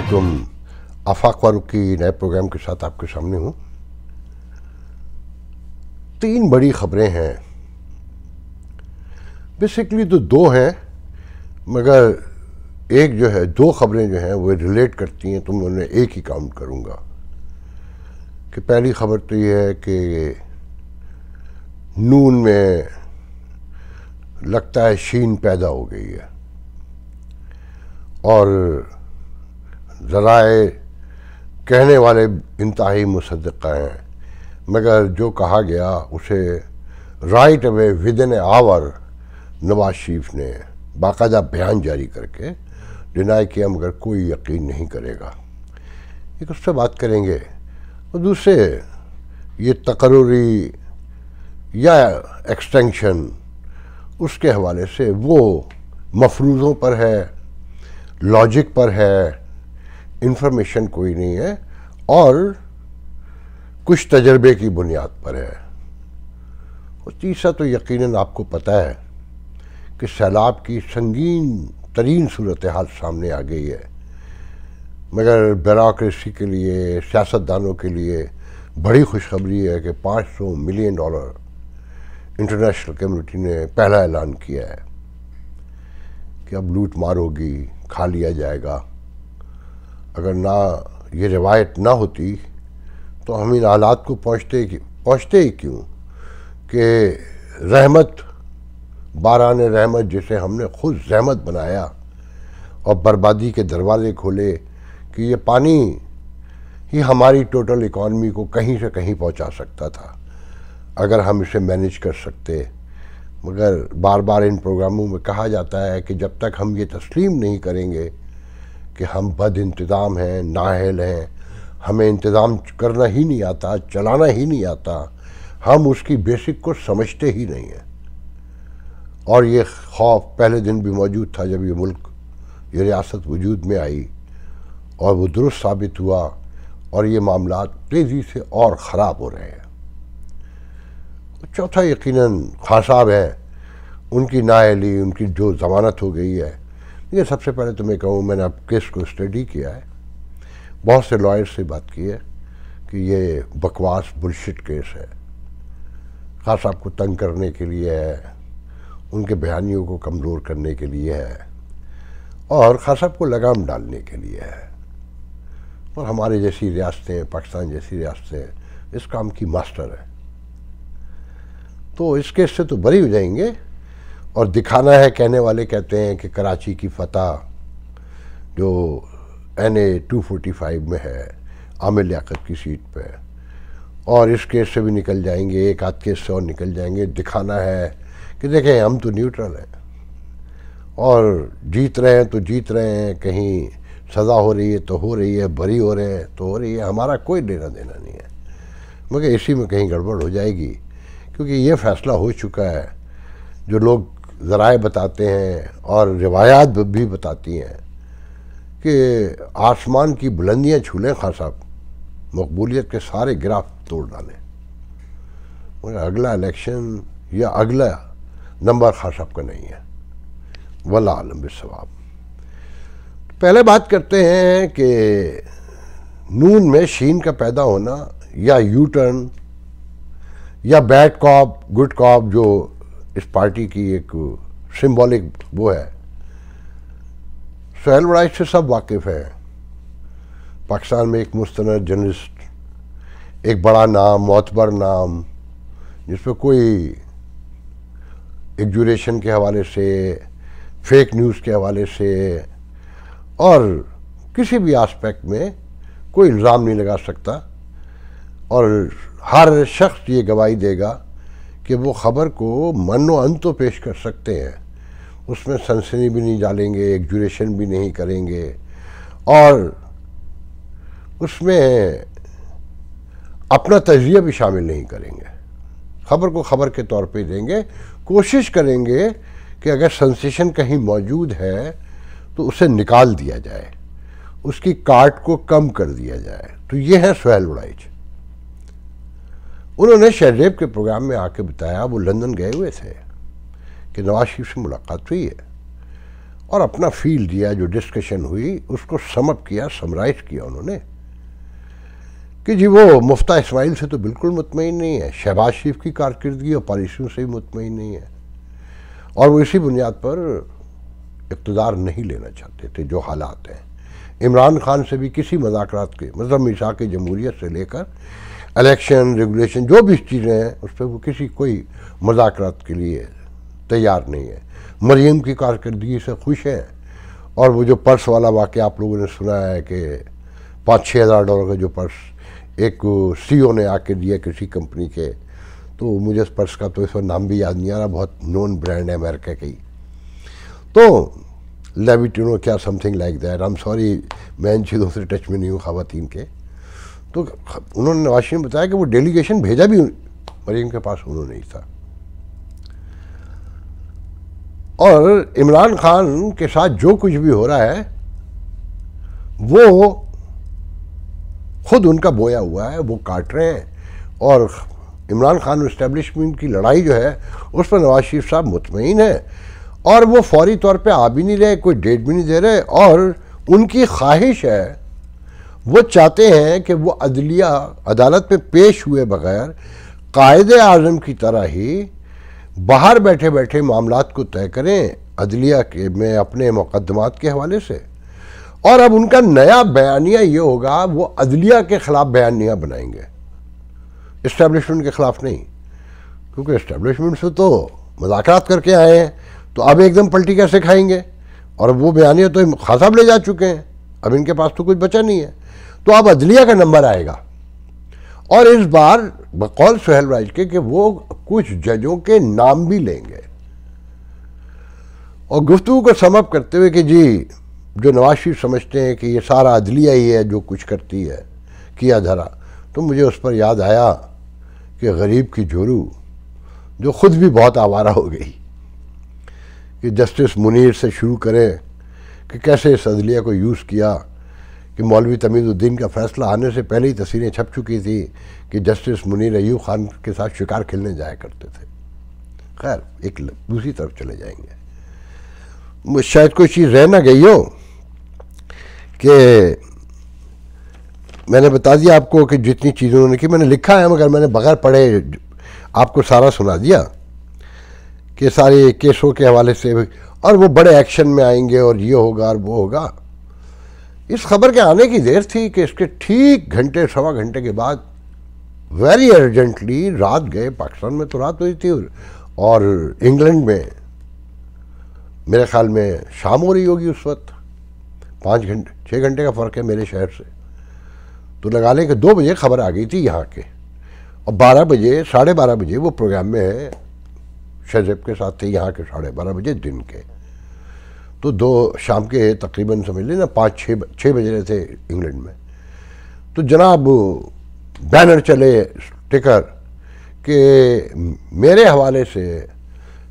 अस्सलामुअलैकुम। आफाक फारूक की नए प्रोग्राम के साथ आपके सामने हूँ। 3 बड़ी खबरें हैं, बेसिकली तो 2 हैं, मगर एक जो है 2 खबरें जो हैं वो रिलेट करती हैं, तो मैं उन्हें एक ही काउंट करूँगा। कि पहली खबर तो ये है कि नून में लगता है शीन पैदा हो गई है और ज़राए कहने वाले इंतहाई मुसद्दिक़ा हैं, मगर जो कहा गया उसे right away within hour Nawaz Sharif ने बाकायदा बयान जारी करके डिनाई किया, मगर कोई यकीन नहीं करेगा। एक उससे बात करेंगे और दूसरे ये तकर्रुरी या एक्सटेंशन उसके हवाले से वो मफरूज़ों पर है, लॉजिक पर है, इंफॉर्मेशन कोई नहीं है और कुछ तजर्बे की बुनियाद पर है। और तीसरा तो यकीनन आपको पता है कि सैलाब की संगीन तरीन सूरत हाल सामने आ गई है, मगर ब्यूरोक्रेसी के लिए, सियासतदानों के लिए बड़ी खुशखबरी है कि $500 मिलियन इंटरनेशनल कम्युनिटी ने पहला ऐलान किया है कि अब लूट मार होगी, खा लिया जाएगा। अगर ना ये रिवायत ना होती तो हम इन हालात को पहुँचते ही क्यों कि रहमत, बारान रहमत जिसे हमने खुद रहमत बनाया और बर्बादी के दरवाजे खोले कि ये पानी ही हमारी टोटल इकॉनमी को कहीं से कहीं पहुंचा सकता था अगर हम इसे मैनेज कर सकते। मगर बार बार इन प्रोग्रामों में कहा जाता है कि जब तक हम ये तस्लीम नहीं करेंगे कि हम बद इंतज़ाम हैं, नाअहल हैं, हमें इंतज़ाम करना ही नहीं आता, चलाना ही नहीं आता, हम उसकी बेसिक को समझते ही नहीं हैं। और ये खौफ पहले दिन भी मौजूद था जब ये मुल्क, ये रियासत वजूद में आई और वो दुरुस्त साबित हुआ और ये मामला तेज़ी से और ख़राब हो रहे हैं। चौथा यकीनन खान साहब हैं, उनकी नाअहली, उनकी जो ज़मानत हो गई है। ये सबसे पहले तो मैं कहूँ, मैंने अब केस को स्टडी किया है, बहुत से लॉयर से बात की है कि ये बकवास बुलशिट केस है, खान साहब को तंग करने के लिए है, उनके बयानियों को कमज़ोर करने के लिए है और खान साहब को लगाम डालने के लिए है। और हमारे जैसी रियासतें, पाकिस्तान जैसी रियासतें इस काम की मास्टर है, तो इस केस से तो बरी हो जाएंगे। और दिखाना है, कहने वाले कहते हैं कि कराची की फतह जो NA 245 में है, आमिर लियाकत की सीट पे, और इस केस से भी निकल जाएंगे, एक आध केस से और निकल जाएंगे। दिखाना है कि देखें हम तो न्यूट्रल हैं और जीत रहे हैं तो जीत रहे हैं, कहीं सज़ा हो रही है तो हो रही है, बरी हो रहे हैं तो हो रही है, हमारा कोई लेना देना नहीं है। मगर इसी में कहीं गड़बड़ हो जाएगी, क्योंकि ये फ़ैसला हो चुका है। जो लोग ज़राए बताते हैं और रिवायात भी बताती हैं कि आसमान की बुलंदियां छू लें खान साहब, मकबूलियत के सारे ग्राफ तोड़ डालें, मगर अगला इलेक्शन या अगला नंबर खान साहब का नहीं है। वल्लाह आलम बिस्सवाब। पहले बात करते हैं कि नून में शीन का पैदा होना या यू टर्न या बैड कॉप गुड कॉप, जो इस पार्टी की एक सिंबॉलिक वो है। सुहेल वड़ाइच से सब वाकिफ़ हैं। पाकिस्तान में एक मुस्तनद जर्नलिस्ट, एक बड़ा नाम, मोतबर नाम, जिस पर कोई एग्जुरेशन के हवाले से, फेक न्यूज़ के हवाले से और किसी भी आस्पेक्ट में कोई इल्ज़ाम नहीं लगा सकता। और हर शख्स ये गवाही देगा कि वो ख़बर को मनो अन तो पेश कर सकते हैं, उसमें सनसनी भी नहीं डालेंगे, एग्जुरेशन भी नहीं करेंगे और उसमें अपना तजिया भी शामिल नहीं करेंगे। ख़बर को ख़बर के तौर पे देंगे, कोशिश करेंगे कि अगर सेंसेशन कहीं मौजूद है तो उसे निकाल दिया जाए, उसकी काट को कम कर दिया जाए। तो ये है सुहेल वड़ाइच। उन्होंने शहजेब के प्रोग्राम में आके बताया, वो लंदन गए हुए थे, कि नवाज शरीफ से मुलाकात हुई है और अपना फील दिया, जो डिस्कशन हुई उसको समअप किया, समराइज किया उन्होंने कि जी वो मुफ्ता इस्माइल से तो बिल्कुल मुतमईन नहीं है, शहबाज शरीफ की कारकर्दगी और पॉलिसियों से भी मुतमईन नहीं है, और वो इसी बुनियाद पर इक़्तिदार नहीं लेना चाहते थे जो हालात हैं। इमरान खान से भी किसी मुज़ाकरात के, मतलब मीसाक़ जमहूरियत से लेकर इलेक्शन रेगुलेशन जो भी चीज़ें हैं उस पर वो किसी कोई मुज़ाकरात के लिए तैयार नहीं है। मरीम की कारकर्दगी से खुश हैं, और वो जो पर्स वाला वाक़या आप लोगों ने सुना है कि 5-6 हज़ार डॉलर का जो पर्स एक CEO ने आके दिया किसी कंपनी के, तो मुझे उस पर्स का तो इस वक्त नाम भी याद नहीं आ रहा, बहुत नोन ब्रांड है अमेरिका की, तो लेविटिनो क्या something like that. I am sorry, मैं इन चीज़ों से टच में नहीं हूँ ख़वातीन के। तो उन्होंने नवाज शरीफ ने बताया कि वो डेलीगेशन भेजा भी मरीम के पास उन्होंने ही था, और इमरान खान के साथ जो कुछ भी हो रहा है वो खुद उनका बोया हुआ है, वो काट रहे हैं, और इमरान खान इस्टेब्लिशमेंट की लड़ाई जो है उस पर नवाज शरीफ साहब मुतमईन है, और वो फौरी तौर पे आ भी नहीं रहे, कोई डेट भी नहीं दे रहे, और उनकी ख्वाहिश है, वो चाहते हैं कि वो अदलिया अदालत में पेश हुए बगैर कायदे आज़म की तरह ही बाहर बैठे बैठे मामलात को तय करें अदलिया के में अपने मुकदमात के हवाले से। और अब उनका नया बयानिया ये होगा, वो अदलिया के ख़िलाफ़ बयानिया बनाएंगे, इस्टेब्लिशमेंट के ख़िलाफ़ नहीं, क्योंकि इस्टेब्लिशमेंट से तो मुज़ाकरात करके आए हैं, तो अब एकदम पलटी कैसे खाएंगे, और वो बयानिया तो खासाब ले जा चुके हैं, अब इनके पास तो कुछ बचा नहीं है, तो अब अदलिया का नंबर आएगा। और इस बार बकौल सुहेल राज के कि वो कुछ जजों के नाम भी लेंगे, और गुफ्तगू को समअप करते हुए कि जी जो नवाज शरीफ समझते हैं कि ये सारा अदलिया ही है जो कुछ करती है किया धरा, तो मुझे उस पर याद आया कि गरीब की जोरू जो खुद भी बहुत आवारा हो गई, कि जस्टिस मुनीर से शुरू करें कि कैसे इस अदलिया को यूज़ किया, कि मौलवी तमीज़ुद्दीन का फ़ैसला आने से पहले ही तस्वीरें छप चुकी थी कि जस्टिस मुनीर अयूब खान के साथ शिकार खेलने जाया करते थे। खैर एक दूसरी तरफ चले जाएंगे, शायद कोई चीज़ रह ना गई हो कि मैंने बता दिया आपको कि जितनी चीज़ें उन्होंने की मैंने लिखा है, मगर मैंने बगैर पढ़े आपको सारा सुना दिया कि सारे केसों के हवाले से, और वो बड़े एक्शन में आएंगे और ये होगा और वो होगा। इस खबर के आने की देर थी कि इसके ठीक घंटे सवा घंटे के बाद वेरी अर्जेंटली रात गए, पाकिस्तान में तो रात हुई थी और इंग्लैंड में मेरे ख्याल में शाम हो रही होगी उस वक्त, 5 घंटे 6 घंटे का फ़र्क है मेरे शहर से, तो लगा लें कि 2 बजे खबर आ गई थी यहाँ के, और 12 बजे 12:30 बजे वो प्रोग्राम में है शहजेब के साथ थे यहाँ के 12:30 बजे दिन के, तो 2 शाम के तकरीबन समझ लें ना 5-6 बज रहे थे इंग्लैंड में। तो जनाब बैनर चले स्टिकर कि मेरे हवाले से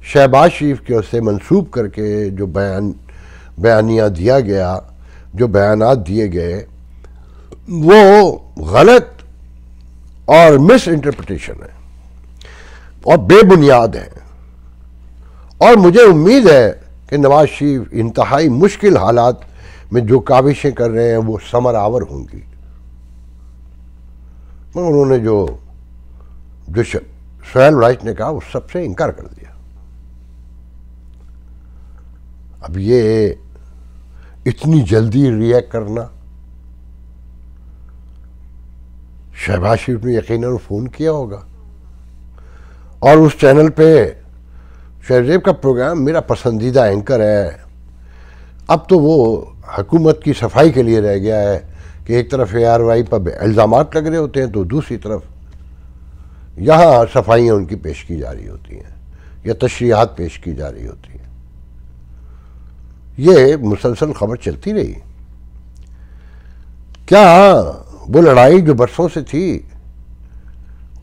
शहबाज शरीफ के उससे मंसूब करके जो बयानिया दिया गया, जो बयानात दिए गए वो गलत और मिस इंटरप्रिटेशन है और बेबुनियाद है, और मुझे उम्मीद है कि नवाज शरीफ इंतहाई मुश्किल हालात में जो काविशें कर रहे हैं वो समर आवर होंगी। मगर उन्होंने जो सुहेल राइट ने कहा उस सबसे इनकार कर दिया। अब ये इतनी जल्दी रिएक्ट करना, शहबाज शरीफ ने यकीनन फ़ोन किया होगा, और उस चैनल पे शहजेब का प्रोग्राम मेरा पसंदीदा एंकर है, अब तो वो हुकूमत की सफाई के लिए रह गया है कि एक तरफ ARY पर इल्ज़ामात लग रहे होते हैं तो दूसरी तरफ यहाँ सफाइयाँ उनकी पेश की जा रही होती हैं या तशरीहात पेश की जा रही होती हैं। ये मुसलसल खबर चलती रही। क्या वो लड़ाई जो बरसों से थी,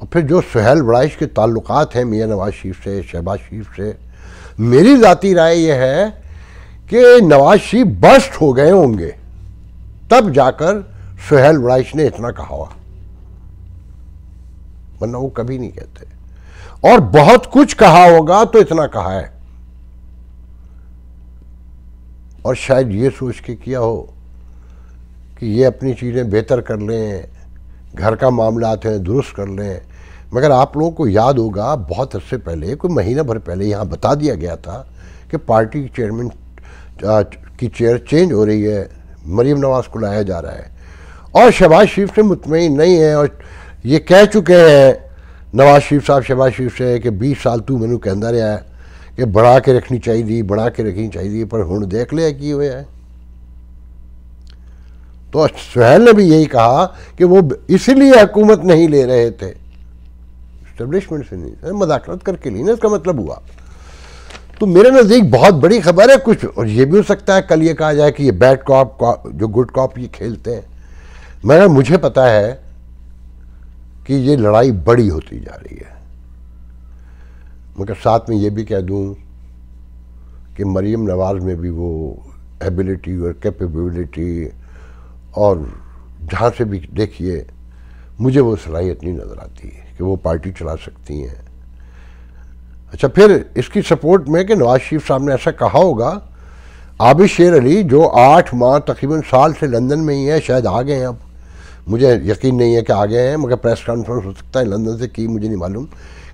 और फिर जो सुहेल राइट के ताल्लुकात हैं मियाँ नवाज शरीफ से, शहबाज शरीफ से, मेरी ज़ाती राय यह है कि नवाज शरीफ बस्ट हो गए होंगे तब जाकर सुहेल राइट ने इतना कहा हुआ, वरना वो कभी नहीं कहते, और बहुत कुछ कहा होगा तो इतना कहा है। और शायद ये सोच के किया हो कि ये अपनी चीज़ें बेहतर कर लें, घर का मामलात हैं दुरुस्त कर लें। मगर आप लोगों को याद होगा बहुत अर्से पहले, कोई महीना भर पहले यहाँ बता दिया गया था कि पार्टी की चेयरमैन की चेयर चेंज हो रही है, मरीम नवाज़ को लाया जा रहा है, और शहबाज शरीफ से मुतमईन नहीं है और ये कह चुके हैं नवाज शरीफ साहब शहबाज शरीफ से कि 20 साल तू मैनू कहता रहा है कि बढ़ा के रखनी चाहिए, बढ़ा के रखनी चाहिए, पर हुण देख लिया की हुआ है। तो सुहेल ने भी यही कहा कि वो इसीलिए हुकूमत नहीं ले रहे थे, एस्टेब्लिशमेंट से नहीं, मदाखलत करके ली ना, इसका मतलब हुआ। तो मेरे नज़दीक बहुत बड़ी खबर है कुछ, और ये भी हो सकता है कल ये कहा जाए कि ये बैड कॉप जो गुड कॉप ये खेलते हैं, मगर मुझे पता है कि ये लड़ाई बड़ी होती जा रही है। मगर साथ में ये भी कह दूं कि मरीम नवाज़ में भी वो एबिलिटी और कैपेबिलिटी, और जहाँ से भी देखिए मुझे वो सलाहियत नहीं नज़र आती कि वो पार्टी चला सकती हैं। अच्छा, फिर इसकी सपोर्ट में कि नवाज शरीफ साहब ने ऐसा कहा होगा, आबिद शेर अली जो 8 माह तकरीबन साल से लंदन में ही है, शायद आ गए हैं, अब मुझे यकीन नहीं है कि आ गए हैं, मगर प्रेस कॉन्फ्रेंस हो सकता है लंदन से की, मुझे नहीं मालूम,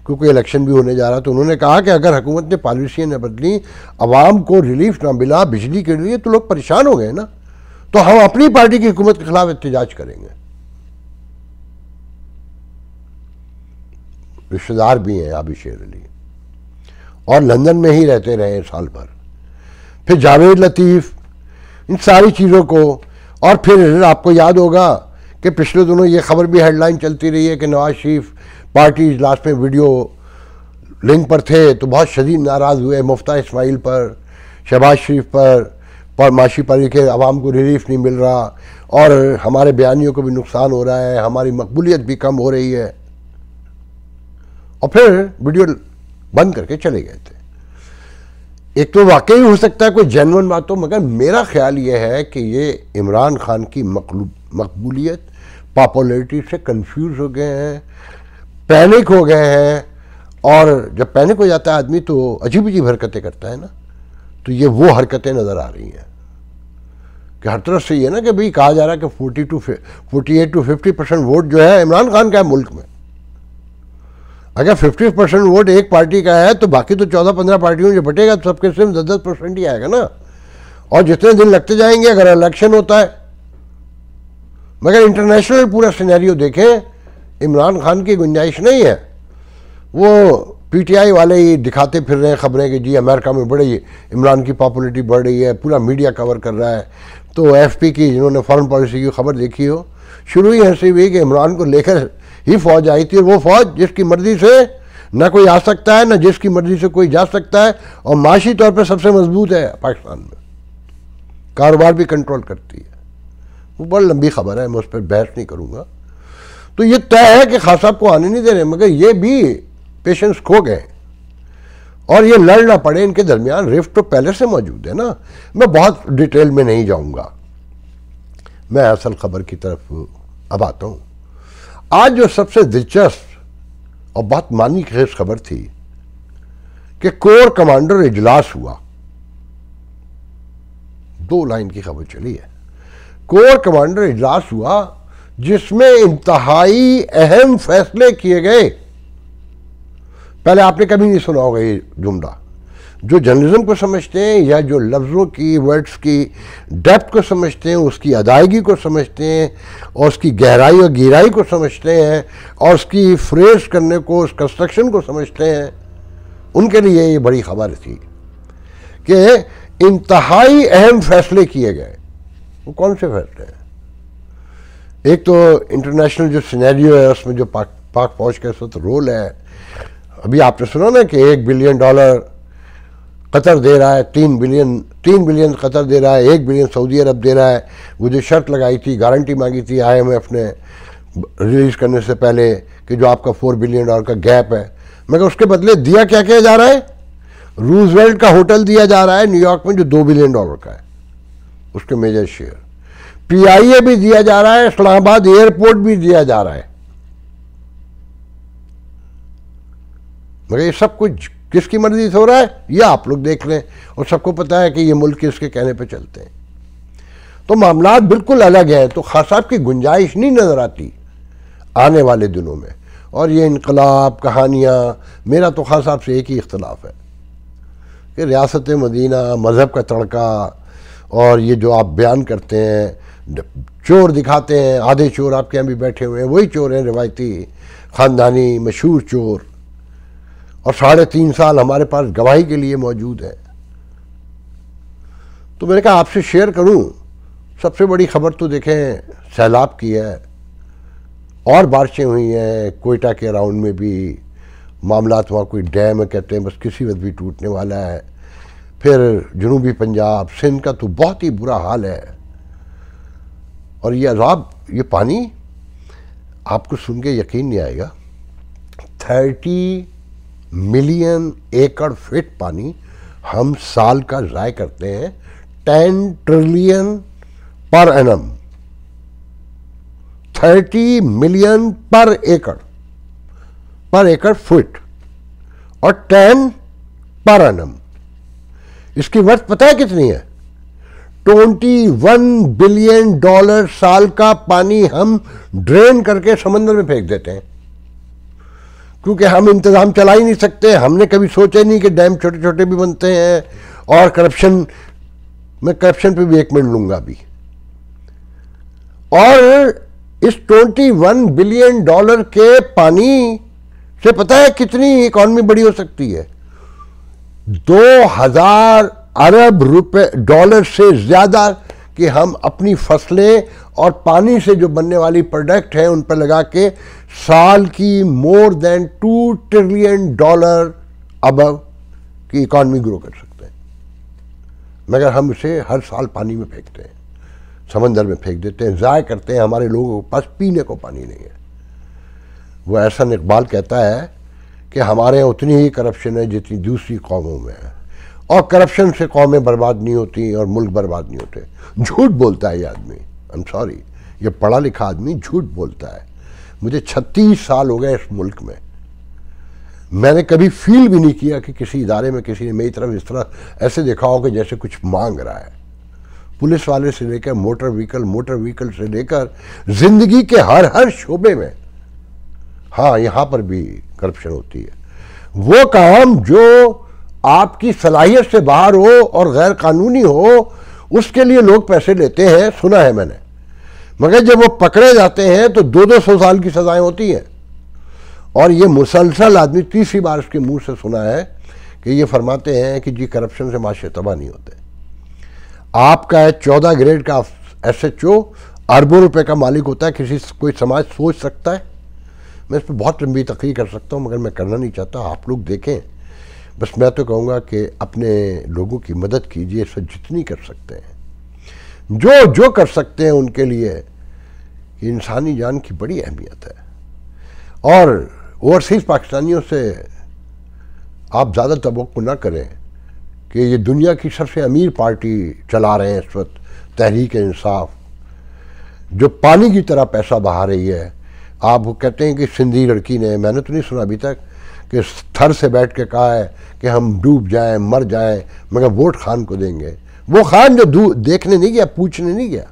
क्योंकि इलेक्शन भी होने जा रहा। तो उन्होंने कहा कि अगर हुकूमत ने पॉलिसियाँ न बदली, आवाम को रिलीफ ना मिला बिजली के लिए, तो लोग परेशान हो गए ना, तो हम अपनी पार्टी की हुकूमत के खिलाफ एहतजाज करेंगे। रिश्तेदार भी हैं आबिद शेर अली, और लंदन में ही रहते रहे साल भर। फिर जावेद लतीफ़, इन सारी चीज़ों को, और फिर आपको याद होगा कि पिछले दिनों ये खबर भी हेडलाइन चलती रही है कि नवाज शरीफ पार्टी इजलास में वीडियो लिंक पर थे तो बहुत शदीद नाराज़ हुए मुफ्ता इस्माइल पर, शहबाज शरीफ पर माशी पारी के अवाम को रिलीफ नहीं मिल रहा, और हमारे बयानियों को भी नुकसान हो रहा है, हमारी मकबूलियत भी कम हो रही है, और फिर वीडियो बंद करके चले गए थे। एक तो वाकई हो सकता है कोई जेन्युइन बात हो, मगर मेरा ख्याल ये है कि ये इमरान खान की मकबूलियत पॉपुलैरिटी से कंफ्यूज हो गए हैं, पैनिक हो गए हैं, और जब पैनिक हो जाता है आदमी तो अजीब अजीब हरकतें करता है ना, तो ये वो हरकतें नज़र आ रही हैं कि हर तरफ से ये ना कि भाई कहा जा रहा है कि 48 to 50% वोट जो है इमरान खान का है मुल्क में। अगर 50% वोट एक पार्टी का है तो बाकी तो 14-15 पार्टियों जो बटेगा तो सबके सिर्फ 10% ही आएगा ना, और जितने दिन लगते जाएंगे अगर इलेक्शन होता है। मगर इंटरनेशनल पूरा सिनेरियो देखें, इमरान खान की गुंजाइश नहीं है। वो पीटीआई वाले ही दिखाते फिर रहे हैं खबरें कि जी अमेरिका में बड़ी इमरान की पॉपुलैरिटी बढ़ रही है, पूरा मीडिया कवर कर रहा है। तो एफपी की जिन्होंने फॉरेन पॉलिसी की खबर देखी हो, शुरू ही ऐसी हुई कि इमरान को लेकर ही फौज आई थी, और वो फौज जिसकी मर्जी से न कोई आ सकता है, न जिसकी मर्जी से कोई जा सकता है, और माशी तौर पर सबसे मजबूत है पाकिस्तान में, कारोबार भी कंट्रोल करती है। वो बड़ी लंबी खबर है, मैं उस पर बहस नहीं करूँगा। तो ये तय है कि खास साहब को आने नहीं दे रहे, मगर ये भी पेशेंस खो गए, और ये लड़ ना पड़े इनके दरमियान। रिफ्ट तो पहले से मौजूद है ना, मैं बहुत डिटेल में नहीं जाऊँगा, मैं असल खबर की तरफ अब आता हूँ। आज जो सबसे दिलचस्प और बहुत मानी खेज खबर थी कि कोर कमांडर इजलास हुआ। 2 लाइन की खबर चली है, कोर कमांडर इजलास हुआ जिसमें इंतहाई अहम फैसले किए गए। पहले आपने कभी नहीं सुना होगा ये जुमला। जो जर्नलिज्म को समझते हैं, या जो लफ्ज़ों की वर्ड्स की डेप्थ को समझते हैं, उसकी अदायगी को समझते हैं, और उसकी गहराई और गहराई को समझते हैं, और उसकी फ्रेज करने को, उस कंस्ट्रक्शन को समझते हैं, उनके लिए ये बड़ी खबर थी कि इंतहाई अहम फैसले किए गए। वो कौन से फैसले हैं? एक तो इंटरनेशनल जो सिनेरियो है उसमें जो पाक फौज का इस वक्त रोल है, अभी आपने सुना ना कि $1 बिलियन कतर दे रहा है, 3 बिलियन कतर दे रहा है, 1 बिलियन सऊदी अरब दे रहा है। वो जो शर्त लगाई थी, गारंटी मांगी थी IMF ने रिलीज़ करने से पहले कि जो आपका $4 बिलियन का गैप है, मगर उसके बदले दिया क्या किया जा रहा है? रूजवेल्ट का होटल दिया जा रहा है न्यूयॉर्क में जो $2 बिलियन का है, उसके मेजर शेयर। PIA भी दिया जा रहा है, इस्लामाबाद एयरपोर्ट भी दिया जा रहा है। मगर ये सब कुछ किसकी मर्जी से हो रहा है ये आप लोग देख लें, और सबको पता है कि ये मुल्क किसके कहने पे चलते हैं। तो मामला बिल्कुल अलग है। तो खान साहब की गुंजाइश नहीं नज़र आती आने वाले दिनों में। और ये इनकलाब कहानियाँ, मेरा तो खान साहब से एक ही इख्तलाफ है कि रियासत मदीना, मज़हब का तड़का, और ये जो आप बयान करते हैं, चोर दिखाते हैं, आधे चोर आपके यहाँ भी बैठे हुए हैं, वही चोर हैं रिवायती ख़ानदानी मशहूर चोर, और 3.5 साल हमारे पास गवाही के लिए मौजूद है। तो मैंने कहा आपसे शेयर करूं। सबसे बड़ी खबर तो देखें सैलाब की है, और बारिशें हुई हैं कोयटा के अराउंड में भी, मामलात वहाँ कोई डैम है कहते हैं बस किसी वक्त भी टूटने वाला है। फिर जनूबी पंजाब सिंध का तो बहुत ही बुरा हाल है। और ये अजाब, ये पानी आपको सुन के यकीन नहीं आएगा, 30 मिलियन एकड़ फिट पानी हम साल का ज़ाय करते हैं, 10 ट्रिलियन पर एनम, 30 मिलियन पर एकड़ फुट, और 10 पर एनम। इसकी वर्थ पता है कितनी है? $21 बिलियन साल का पानी हम ड्रेन करके समंदर में फेंक देते हैं, क्योंकि हम इंतजाम चला ही नहीं सकते। हमने कभी सोचा ही नहीं कि डैम छोटे छोटे भी बनते हैं। और करप्शन, मैं करप्शन पे भी 1 मिनट लूंगा अभी। और इस $21 बिलियन के पानी से पता है कितनी इकॉनमी बड़ी हो सकती है? 2000 अरब डॉलर से ज़्यादा कि हम अपनी फसलें और पानी से जो बनने वाली प्रोडक्ट हैं उन पर लगा के साल की more than $2 ट्रिलियन अबव की इकॉनमी ग्रो कर सकते हैं। मगर हम इसे हर साल पानी में फेंकते हैं, समंदर में फेंक देते हैं, ज़ाय करते हैं। हमारे लोगों के पास पीने को पानी नहीं है। वो एहसान इकबाल कहता है कि हमारे यहाँ उतनी ही करप्शन है जितनी दूसरी कौमों में है, और करप्शन से कौमें बर्बाद नहीं होती और मुल्क बर्बाद नहीं होते। झूठ बोलता है ये आदमी, आई एम सॉरी, ये पढ़ा लिखा आदमी झूठ बोलता है। मुझे 36 साल हो गए इस मुल्क में, मैंने कभी फील भी नहीं किया कि किसी इदारे में किसी ने मेरी तरफ इस तरह ऐसे देखा हो कि जैसे कुछ मांग रहा है। पुलिस वाले से लेकर मोटर व्हीकल से लेकर जिंदगी के हर शोबे में, हाँ यहाँ पर भी करप्शन होती है। वो काम जो आपकी सलाहियत से बाहर हो और गैर कानूनी हो, उसके लिए लोग पैसे लेते हैं, सुना है मैंने। मगर जब वो पकड़े जाते हैं तो 200 साल की सजाएं होती हैं। और ये मुसलसल आदमी, तीसरी बार उसके मुंह से सुना है कि ये फरमाते हैं कि जी करप्शन से माशरे तबाह नहीं होते। आपका 14 ग्रेड का SHO अरबों रुपए का मालिक होता है, कोई समाज सोच सकता है? मैं इस पर बहुत लंबी तकरीर कर सकता हूँ, मगर मैं करना नहीं चाहता। आप लोग देखें। बस मैं तो कहूँगा कि अपने लोगों की मदद कीजिए, इस वक्त जितनी कर सकते हैं, जो कर सकते हैं उनके लिए। इंसानी जान की बड़ी अहमियत है। और ओवरसीज़ पाकिस्तानियों से आप ज़्यादा तवक्को ना करें कि ये दुनिया की सबसे अमीर पार्टी चला रहे हैं इस वक्त, तहरीक इंसाफ, जो पानी की तरह पैसा बहा रही है। आप वो कहते हैं कि सिंधी लड़की ने, मैंने तो नहीं सुना अभी तक कि थर से बैठ के कहा है कि हम डूब जाएं, मर जाएं, मगर वोट खान को देंगे। वो खान जो देखने नहीं गया, पूछने नहीं गया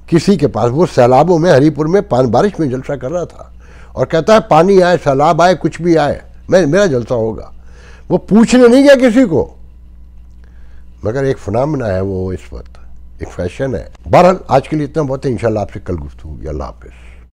किसी के पास। वो सैलाबों में, हरीपुर में बारिश में जलसा कर रहा था और कहता है पानी आए, सैलाब आए, कुछ भी आए, मेरा जलसा होगा। वो पूछने नहीं गया किसी को। मगर एक फिनोमेना है वो, इस वक्त एक फैशन है। बहरहाल आज के लिए इतना बहुत है। इंशाल्लाह आपसे कल गुफ्तगू होगी। अल्लाह हाफिज़।